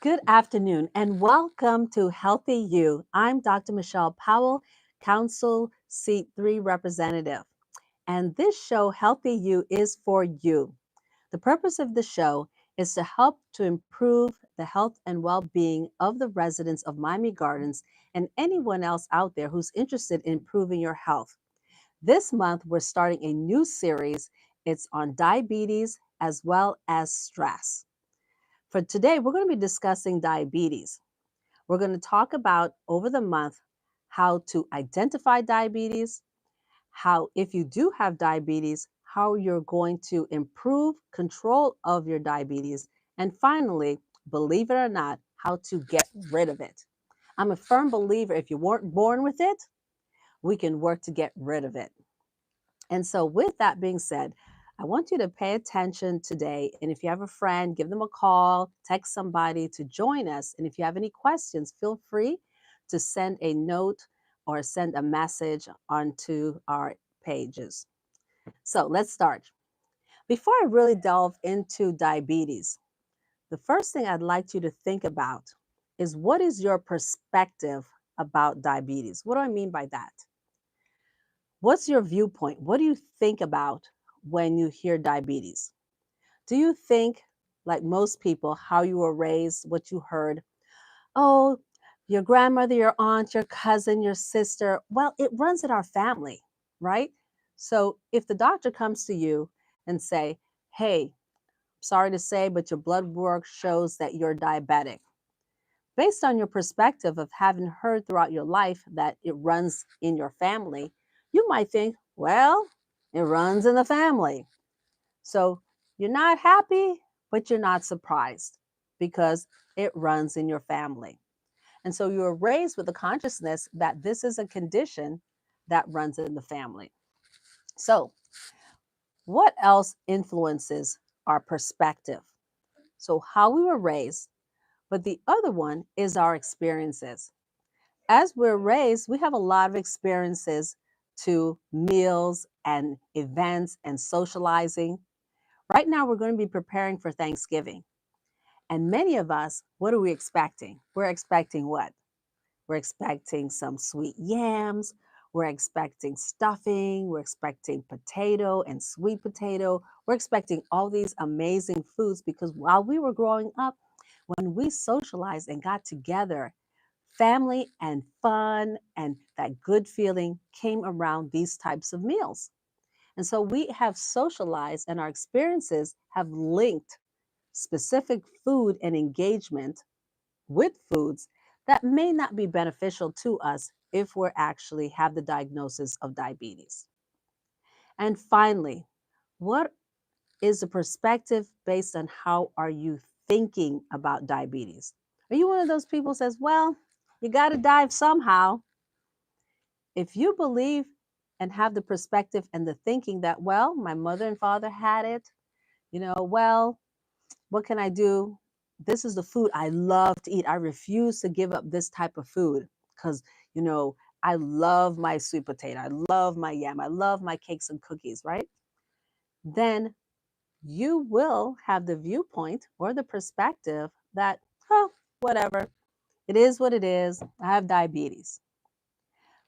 Good afternoon and welcome to Healthy You. I'm Dr. Michelle Powell, Council Seat 3 representative. And this show, Healthy You, is for you. The purpose of the show is to help to improve the health and well being of the residents of Miami Gardens and anyone else out there who's interested in improving your health. This month, we're starting a new series. It's on diabetes as well as stress. For today, we're going to be discussing diabetes. We're going to talk about over the month how to identify diabetes, how, if you do have diabetes, how you're going to improve control of your diabetes, and finally, believe it or not, how to get rid of it. I'm a firm believer if you weren't born with it, we can work to get rid of it. And so, with that being said, I want you to pay attention today. And if you have a friend, give them a call, text somebody to join us. And if you have any questions, feel free to send a note or send a message onto our pages. So, let's start. Before I really delve into diabetes, the first thing I'd like you to think about is what is your perspective about diabetes? What do I mean by that? What's your viewpoint? What do you think about when you hear diabetes? Do you think, like most people, how you were raised, what you heard? Oh, your grandmother, your aunt, your cousin, your sister. Well, it runs in our family, right? So if the doctor comes to you and say, hey, sorry to say, but your blood work shows that you're diabetic. Based on your perspective of having heard throughout your life that it runs in your family, you might think, well, it runs in the family. So you're not happy, but you're not surprised because it runs in your family. And so you were raised with the consciousness that this is a condition that runs in the family. So, what else influences our perspective? So, how we were raised, but the other one is our experiences. As we're raised, we have a lot of experiences to meals and events and socializing. Right now, we're going to be preparing for Thanksgiving. And many of us, what are we expecting? We're expecting what? We're expecting some sweet yams. We're expecting stuffing. We're expecting potato and sweet potato. We're expecting all these amazing foods because while we were growing up, when we socialized and got together, family and fun and that good feeling came around these types of meals. And so we have socialized and our experiences have linked specific food and engagement with foods that may not be beneficial to us if we actually have the diagnosis of diabetes. And finally, what is the perspective based on how are you thinking about diabetes? Are you one of those people who says, well, you got to dive somehow? If you believe and have the perspective and the thinking that, well, my mother and father had it, well, what can I do? This is the food I love to eat. I refuse to give up this type of food because, I love my sweet potato. I love my yam. I love my cakes and cookies, right? Then you will have the viewpoint or the perspective that, oh, whatever. It is what it is. I have diabetes.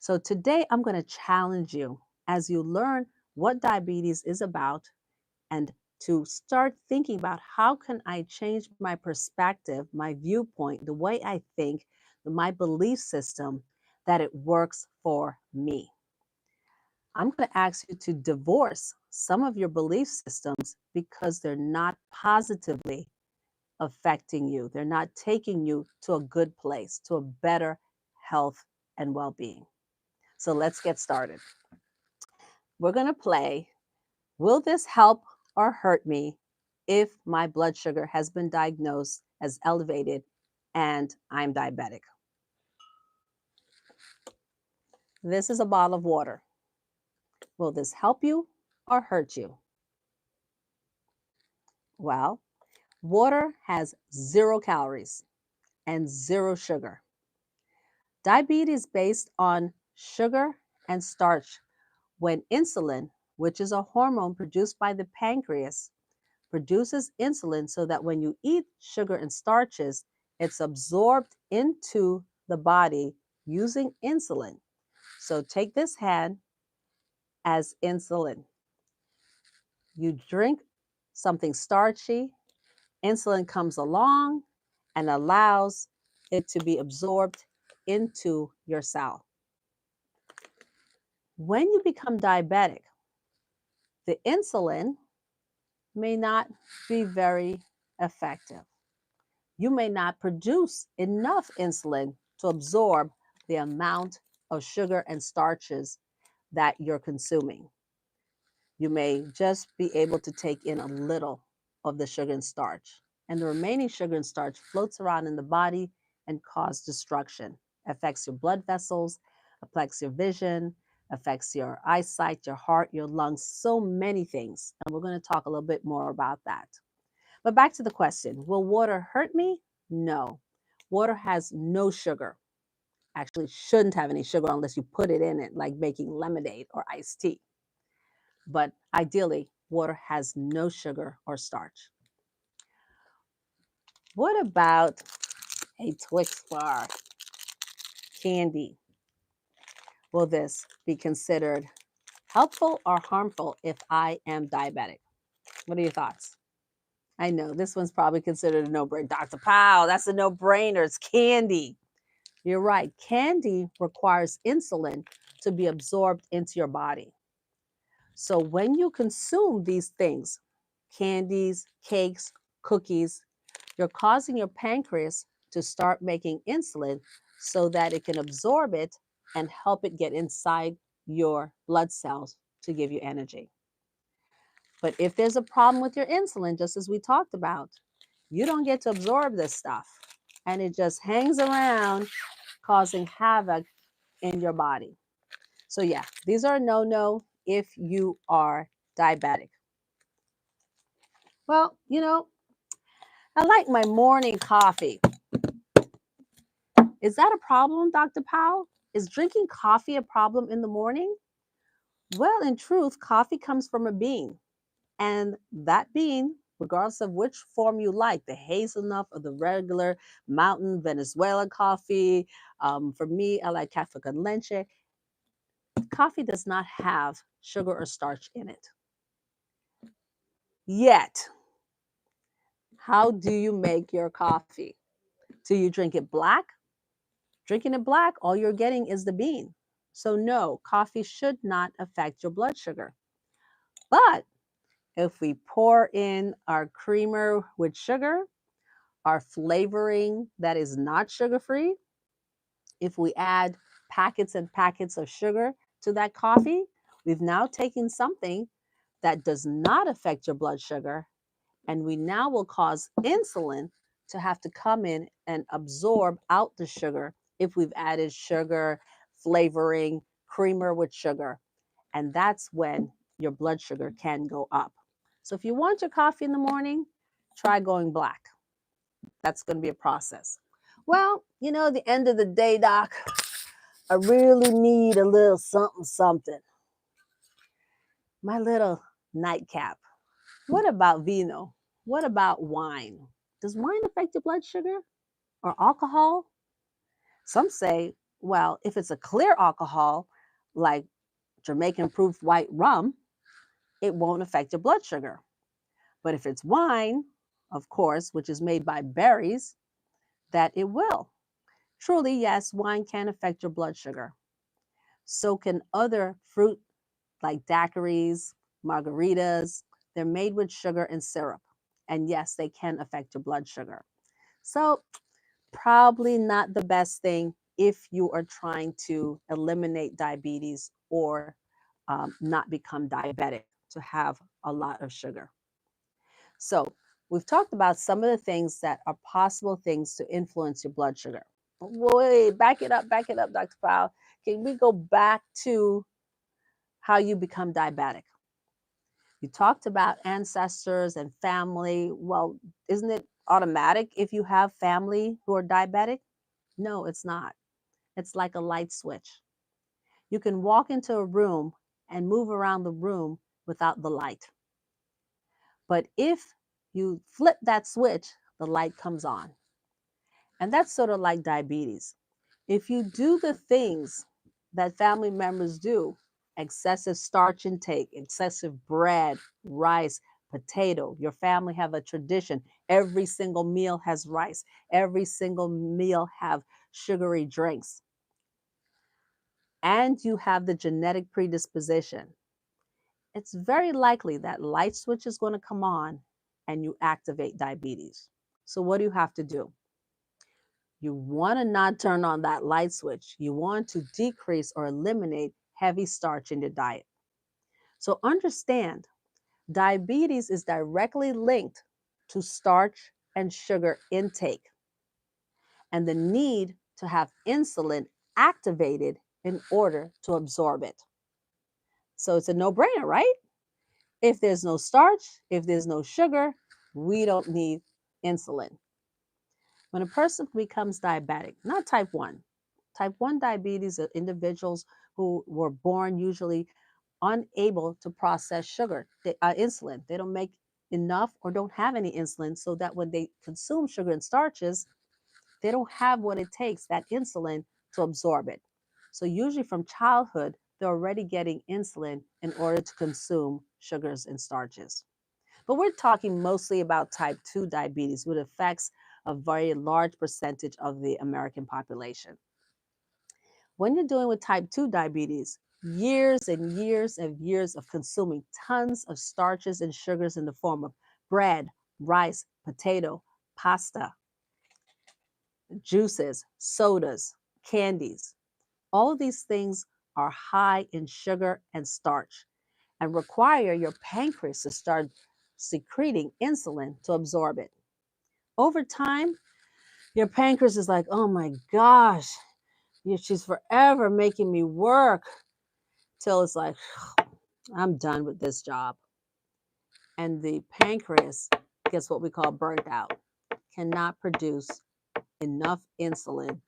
So today I'm going to challenge you as you learn what diabetes is about and to start thinking about how can I change my perspective, my viewpoint, the way I think, my belief system that it works for me. I'm going to ask you to divorce some of your belief systems because they're not positively affecting you. They're not taking you to a good place, to a better health and well-being. So let's get started. We're going to play, will this help or hurt me if my blood sugar has been diagnosed as elevated and I'm diabetic? This is a bottle of water. Will this help you or hurt you? Well, water has 0 calories and 0 sugar. Diabetes is based on sugar and starch when insulin, which is a hormone produced by the pancreas, produces insulin so that when you eat sugar and starches, It's absorbed into the body using insulin. So take this hand as insulin. You drink something starchy, insulin comes along and allows it to be absorbed into your cell. When you become diabetic, the insulin may not be very effective. You may not produce enough insulin to absorb the amount of sugar and starches that you're consuming. You may just be able to take in a little of the sugar and starch, and the remaining sugar and starch floats around in the body and causes destruction. Affects your blood vessels, affects your vision, affects your eyesight, your heart, your lungs, so many things. And we're going to talk a little bit more about that. But back to the question, will water hurt me? No. Water has no sugar. Actually, shouldn't have any sugar unless you put it in it, like making lemonade or iced tea. But ideally, water has no sugar or starch. What about a Twix bar, candy? Will this be considered helpful or harmful if I am diabetic? What are your thoughts? I know this one's probably considered a no-brainer. Dr. Powell, that's a no-brainer. It's candy. You're right. Candy requires insulin to be absorbed into your body. So when you consume these things, candies, cakes, cookies, you're causing your pancreas to start making insulin so that it can absorb it and help it get inside your blood cells to give you energy. But if there's a problem with your insulin, just as we talked about, you don't get to absorb this stuff and it just hangs around causing havoc in your body. So yeah, these are a no-no if you are diabetic. Well, I like my morning coffee. Is that a problem, Dr. Powell? Is drinking coffee a problem in the morning? Well, in truth, coffee comes from a bean. And that bean, regardless of which form you like, the hazelnut or the regular mountain Venezuela coffee, for me, I like cafe con leche. Coffee does not have sugar or starch in it. Yet, how do you make your coffee? Do you drink it black? Drinking it black, all you're getting is the bean. So no, coffee should not affect your blood sugar. But if we pour in our creamer with sugar, our flavoring that is not sugar-free, if we add packets and packets of sugar to that coffee, we've now taken something that does not affect your blood sugar, and we now will cause insulin to have to come in and absorb out the sugar if we've added sugar, flavoring, creamer with sugar. And that's when your blood sugar can go up. So if you want your coffee in the morning, try going black. That's going to be a process. Well, the end of the day, doc, I really need a little something, something. My little nightcap. What about vino? What about wine? Does wine affect your blood sugar or alcohol? Some say, well, if it's a clear alcohol, like Jamaican proof white rum, it won't affect your blood sugar. But if it's wine, of course, which is made by berries, that it will. Truly, yes, wine can affect your blood sugar. So can other fruit like daiquiris, margaritas. They're made with sugar and syrup. And yes, they can affect your blood sugar. So probably not the best thing if you are trying to eliminate diabetes or not become diabetic to have a lot of sugar. So we've talked about some of the things that are possible things to influence your blood sugar. Wait, back it up, Dr. Powell. Can we go back to how you become diabetic? You talked about ancestors and family. Well, isn't it automatic if you have family who are diabetic? No, it's not. It's like a light switch. You can walk into a room and move around the room without the light. But if you flip that switch, the light comes on. And that's sort of like diabetes. If you do the things that family members do, excessive starch intake, excessive bread, rice, potato, your family have a tradition. Every single meal has rice. Every single meal have sugary drinks. And you have the genetic predisposition. It's very likely that light switch is going to come on and you activate diabetes. So what do you have to do? You want to not turn on that light switch. You want to decrease or eliminate heavy starch in your diet. So understand, diabetes is directly linked to starch and sugar intake and the need to have insulin activated in order to absorb it. So it's a no-brainer, right? If there's no starch, if there's no sugar, we don't need insulin. When a person becomes diabetic, not type 1 diabetes are individuals who were born usually unable to process insulin. They don't make enough or don't have any insulin, so that when they consume sugar and starches, they don't have what it takes, that insulin, to absorb it. So usually from childhood, they're already getting insulin in order to consume sugars and starches. But we're talking mostly about type 2 diabetes, which affects a very large percentage of the American population. When you're dealing with type 2 diabetes, years and years and years of consuming tons of starches and sugars in the form of bread, rice, potato, pasta, juices, sodas, candies, all these things are high in sugar and starch and require your pancreas to start secreting insulin to absorb it. Over time, your pancreas is like, oh my gosh, she's forever making me work, till it's like, I'm done with this job. And the pancreas gets what we call burnt out, cannot produce enough insulin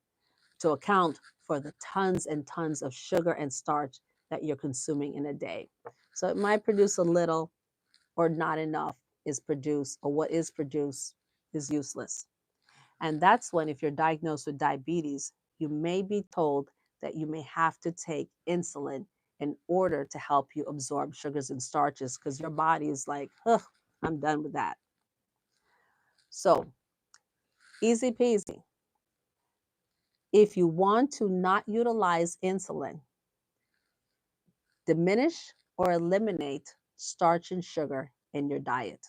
to account for the tons and tons of sugar and starch that you're consuming in a day. So it might produce a little or not enough is produced, or what is produced is useless. And that's when, if you're diagnosed with diabetes, you may be told that you may have to take insulin in order to help you absorb sugars and starches, because your body is like, ugh, I'm done with that. So, easy peasy. If you want to not utilize insulin, diminish or eliminate starch and sugar in your diet.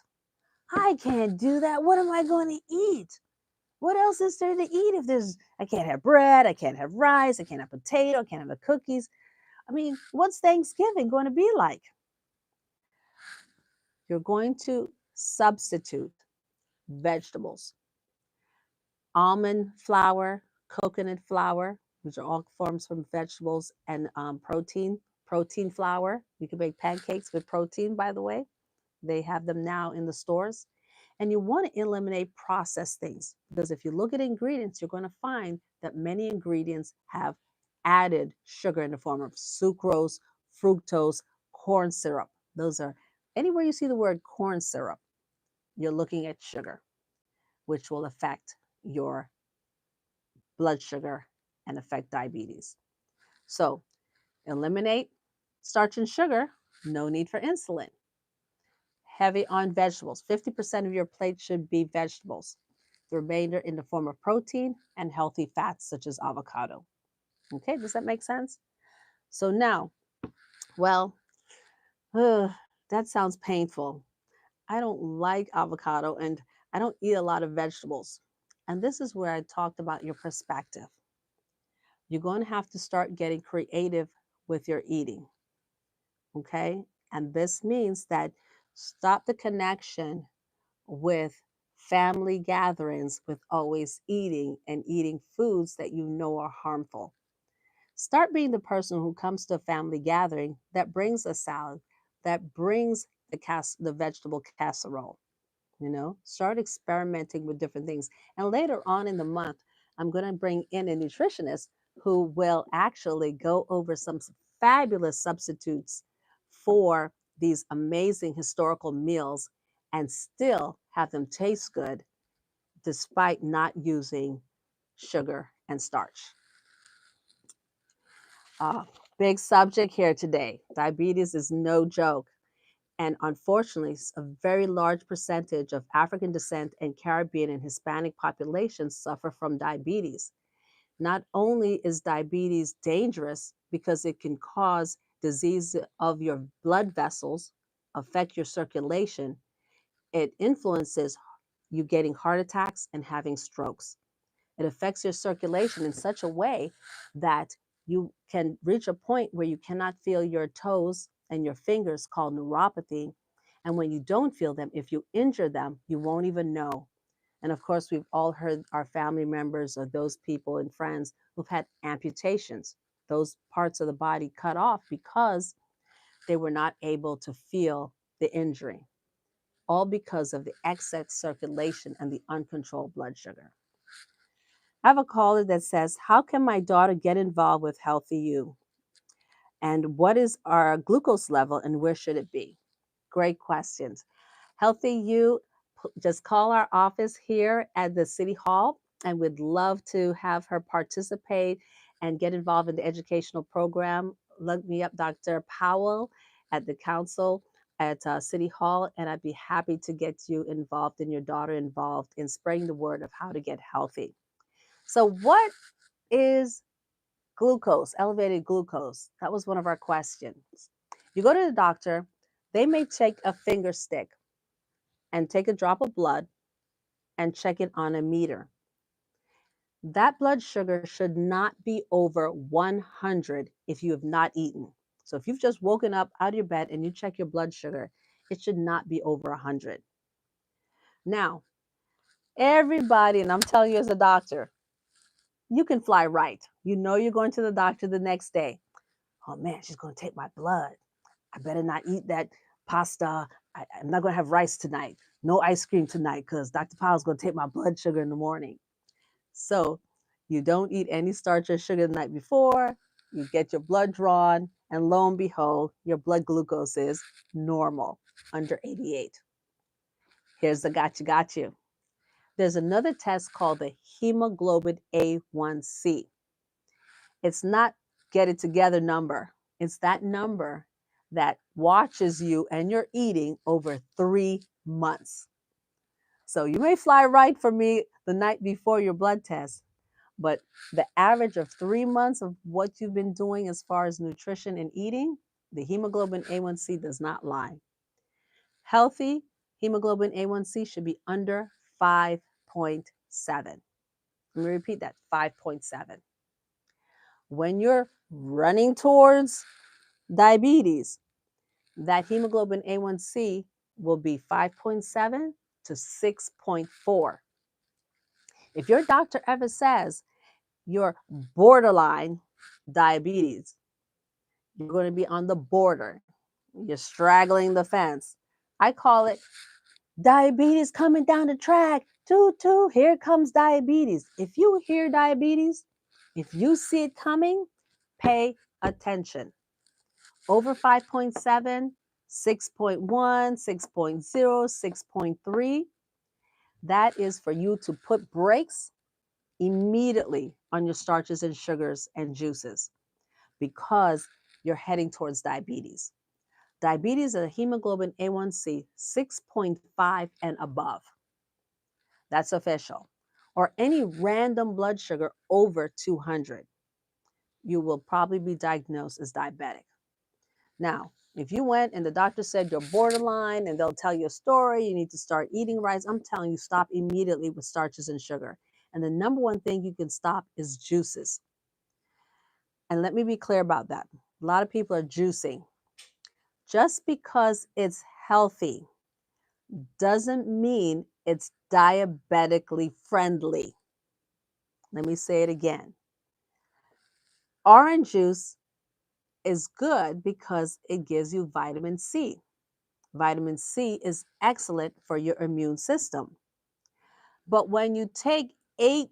I can't do that. What am I going to eat? What else is there to eat if I can't have bread, I can't have rice, I can't have potato, I can't have the cookies. I mean, what's Thanksgiving going to be like? You're going to substitute vegetables, almond flour, coconut flour, which are all forms from vegetables, and protein flour. You can make pancakes with protein, by the way. They have them now in the stores. And you want to eliminate processed things, because if you look at ingredients, you're going to find that many ingredients have added sugar in the form of sucrose, fructose, corn syrup. Those are, anywhere you see the word corn syrup, you're looking at sugar, which will affect your blood sugar and affect diabetes. So eliminate starch and sugar, no need for insulin. Heavy on vegetables. 50% of your plate should be vegetables. The remainder in the form of protein and healthy fats such as avocado. Okay, does that make sense? So now, well, that sounds painful. I don't like avocado and I don't eat a lot of vegetables. And this is where I talked about your perspective. You're going to have to start getting creative with your eating. Okay? And this means that stop the connection with family gatherings with always eating and eating foods that you know are harmful. Start being the person who comes to a family gathering that brings a salad, that brings the vegetable casserole. Start experimenting with different things. And later on in the month, I'm going to bring in a nutritionist who will actually go over some fabulous substitutes for these amazing historical meals and still have them taste good despite not using sugar, and starch. Big subject here today. Diabetes is no joke. And unfortunately, a very large percentage of African descent and Caribbean and Hispanic populations suffer from diabetes. Not only is diabetes dangerous because it can cause disease of your blood vessels, affect your circulation, it influences you getting heart attacks and having strokes. It affects your circulation in such a way that you can reach a point where you cannot feel your toes and your fingers, called neuropathy. And when you don't feel them, if you injure them, you won't even know. And of course, we've all heard our family members or those people and friends who've had amputations, those parts of the body cut off because they were not able to feel the injury, all because of the excess circulation and the uncontrolled blood sugar. I have a caller that says, how can my daughter get involved with Healthy You? And what is our glucose level and where should it be? Great questions. Healthy You, just call our office here at the City Hall and we'd love to have her participate and get involved in the educational program. Look me up, Dr. Powell at the council at City Hall, and I'd be happy to get you involved and your daughter involved in spreading the word of how to get healthy. So what is glucose, elevated glucose? That was one of our questions. You go to the doctor, they may take a finger stick and take a drop of blood and check it on a meter. That blood sugar should not be over 100 if you have not eaten. So if you've just woken up out of your bed and you check your blood sugar, it should not be over 100. Now, everybody, and I'm telling you as a doctor, you can fly right. You know you're going to the doctor the next day. Oh man, she's going to take my blood. I better not eat that pasta. I'm not going to have rice tonight. No ice cream tonight because Dr. Powell's going to take my blood sugar in the morning. So you don't eat any starch or sugar the night before. You get your blood drawn, and lo and behold, your blood glucose is normal, under 88. Here's the got you. There's another test called the hemoglobin A1C. It's not get it together number. It's that number that watches you and your eating over 3 months. So you may fly right for me the night before your blood test, but the average of 3 months of what you've been doing as far as nutrition and eating, the hemoglobin A1C does not lie. Healthy hemoglobin A1C should be under 5.7. Let me repeat that, 5.7. When you're running towards diabetes, that hemoglobin A1C will be 5.7 to 6.4. If your doctor ever says you're borderline diabetes, you're going to be on the border, you're straggling the fence. I call it diabetes coming down the track. Toot, toot, here comes diabetes. If you hear diabetes, if you see it coming, pay attention. Over 5.7, 6.1, 6.0, 6.3, that is for you to put brakes immediately on your starches and sugars and juices because you're heading towards diabetes. Diabetes is a hemoglobin A1C 6.5 and above. That's official. Or any random blood sugar over 200. You will probably be diagnosed as diabetic. Now, if you went and the doctor said you're borderline and they'll tell you a story, you need to start eating rice, I'm telling you, stop immediately with starches and sugar. And the number one thing you can stop is juices. And let me be clear about that. A lot of people are juicing. Just because it's healthy doesn't mean it's diabetically friendly. Let me say it again. Orange juice is good because it gives you vitamin C. Vitamin C is excellent for your immune system. But when you take 8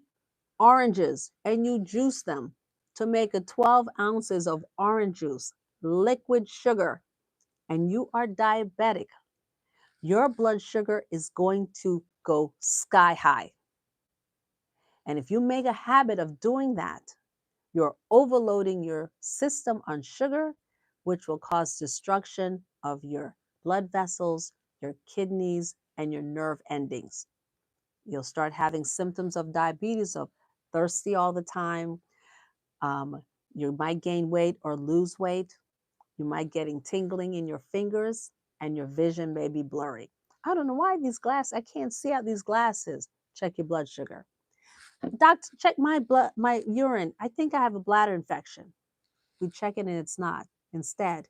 oranges and you juice them to make a 12 ounces of orange juice, liquid sugar, and you are diabetic, your blood sugar is going to go sky high. And if you make a habit of doing that, you're overloading your system on sugar, which will cause destruction of your blood vessels, your kidneys, and your nerve endings. You'll start having symptoms of diabetes, of thirsty all the time. Um, you might gain weight or lose weight. You might getting tingling in your fingers, and your vision may be blurry. I don't know why these glasses, I can't see out these glasses. Check your blood sugar. Doctor, check my blood, my urine. I think I have a bladder infection. We check it and it's not. Instead,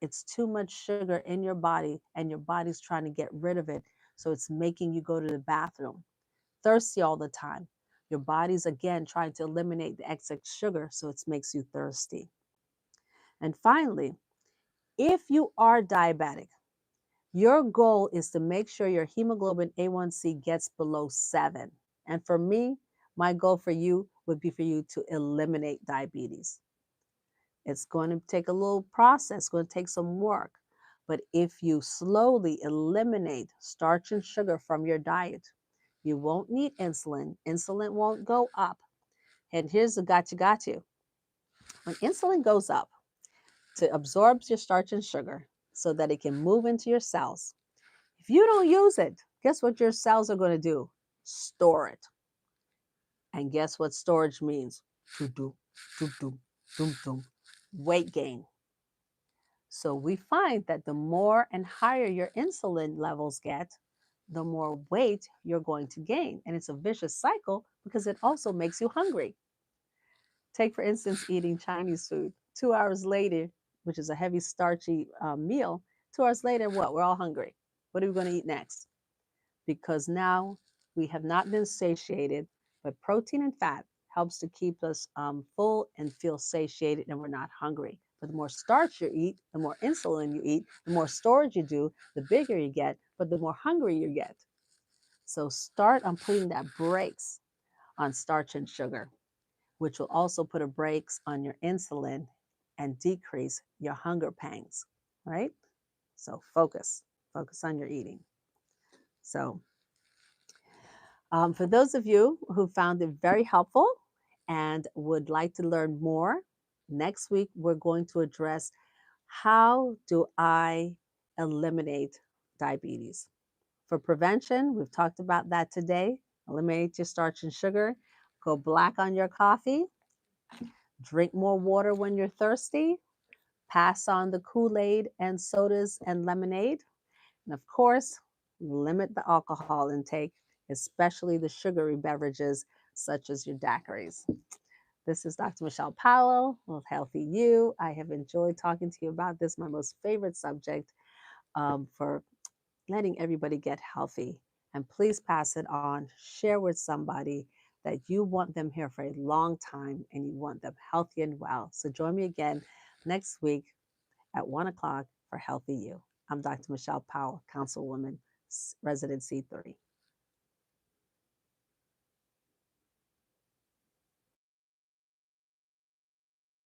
it's too much sugar in your body and your body's trying to get rid of it. So it's making you go to the bathroom. Thirsty all the time. Your body's again trying to eliminate the excess sugar, so it makes you thirsty. And finally, if you are diabetic, your goal is to make sure your hemoglobin A1C gets below 7. And for me, my goal for you would be for you to eliminate diabetes. It's going to take a little process, it's going to take some work. But if you slowly eliminate starch and sugar from your diet, you won't need insulin. Insulin won't go up. And here's the got you. When insulin goes up to absorb your starch and sugar so that it can move into your cells, if you don't use it, guess what your cells are going to do? Store it. And guess what storage means? Do, do, do, do, do. Weight gain. So we find that the more and higher your insulin levels get, the more weight you're going to gain. And it's a vicious cycle because it also makes you hungry. Take, for instance, eating Chinese food. 2 hours later, which is a heavy starchy meal, 2 hours later, what? We're all hungry. What are we going to eat next? Because now we have not been satiated, but protein and fat helps to keep us full and feel satiated and we're not hungry. But the more starch you eat, the more insulin you eat, the more storage you do, the bigger you get, but the more hungry you get. So start on putting that brakes on starch and sugar, which will also put a brakes on your insulin and decrease your hunger pangs, right? So focus on your eating. So for those of you who found it very helpful and would like to learn more, next week we're going to address how do I eliminate diabetes. For prevention, we've talked about that today. Eliminate your starch and sugar. Go black on your coffee. Drink more water when you're thirsty. Pass on the Kool-Aid and sodas and lemonade. And of course, limit the alcohol intake, especially the sugary beverages such as your daiquiris. This is Dr. Michelle Powell with Healthy You. I have enjoyed talking to you about this, my most favorite subject for letting everybody get healthy. And please pass it on. Share with somebody that you want them here for a long time and you want them healthy and well. So join me again next week at 1 o'clock for Healthy You. I'm Dr. Michelle Powell, Councilwoman, Resident C3.